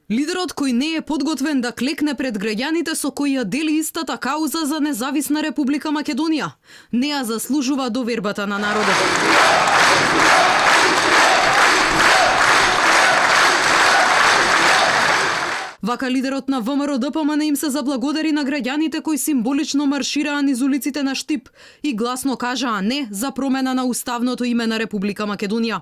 Лидерот кој не е подготвен да клекне пред граѓаните со кои ја дели истата кауза за независна Република Македонија, не ја заслужува довербата на народот. Вака лидерот на ВМРО-ДПМН им се заблагодари на граѓаните кои символично маршираа низ улиците на Штип и гласно кажаа не за промена на уставното име на Република Македонија.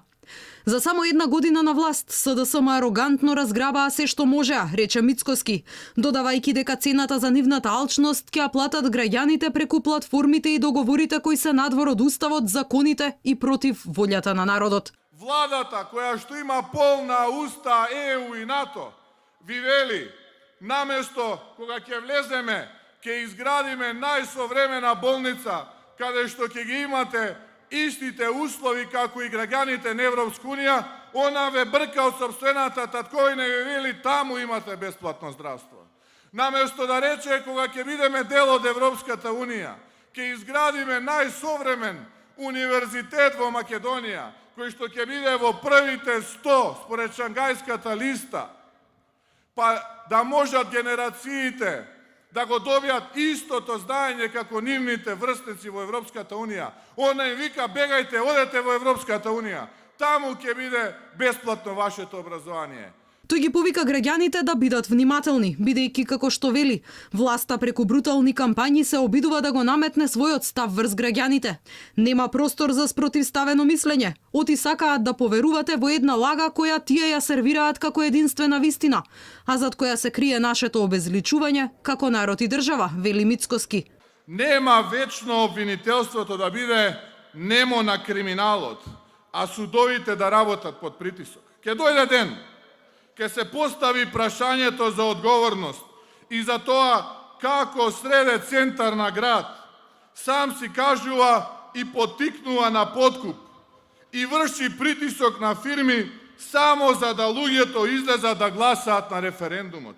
За само една година на власт, СДСМ арогантно разграбаа се што можеа, рече Мицкоски, додавајќи дека цената за нивната алчност ќе ја платат граѓаните преку платформите и договорите кои се надвор од уставот, законите и против волјата на народот. Владата која што има полна уста ЕУ и НАТО ви вели, наместо кога ќе влеземе, ќе изградиме најсовремена болница, каде што ќе ги имате истите услови како и граѓаните на Европска унија, она ве брка од сопствената татковина и ве вели таму имате бесплатно здравство. Наместо да рече кога ќе бидеме дел од Европската унија, ќе изградиме најсовремен универзитет во Македонија, кој што ќе биде во првите 100 според Шангајската листа, па да можат генерациите да го добијат истото знаење како нивните врсници во Европската унија. Она им вика бегајте, одете во Европската унија. Таму ќе биде бесплатно вашето образование. Тој ги повика граѓаните да бидат внимателни, бидејќи како што вели, власта преку брутални кампањи се обидува да го наметне својот став врз граѓаните. Нема простор за спротивставено мислење. Оти сакаат да поверувате во една лага која тие ја сервираат како единствена вистина, а зад која се крие нашето обезличување како народ и држава, вели Мицкоски. Нема вечно обвинителството да биде немо на криминалот, а судовите да работат под притисок. Ке дојде ден, ке се постави прашањето за одговорност и за тоа како среде центар на град сам си кажува и потикнува на подкуп и врши притисок на фирми само за да луѓето излезат да гласаат на референдумот.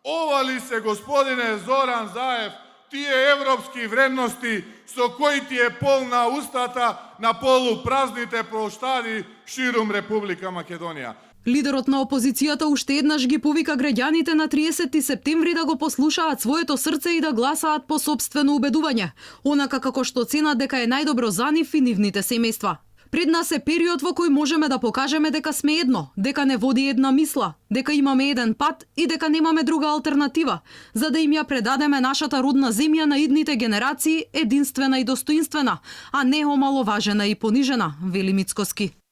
Ова ли се, господине Зоран Заев, тие европски вредности со кои ти е полна устата на полупразните плоштади ширум Република Македонија? Лидерот на опозицијата уште еднаш ги повика граѓаните на 30 септември да го послушаат своето срце и да гласаат по сопствено убедување, онака како што ценат дека е најдобро за нив и нивните семејства. Пред нас е период во кој можеме да покажеме дека сме едно, дека не води една мисла, дека имаме еден пат и дека немаме друга алтернатива, за да им ја предадеме нашата родна земја на идните генерации единствена и достоинствена, а не омаловажена и понижена, вели Мицкоски.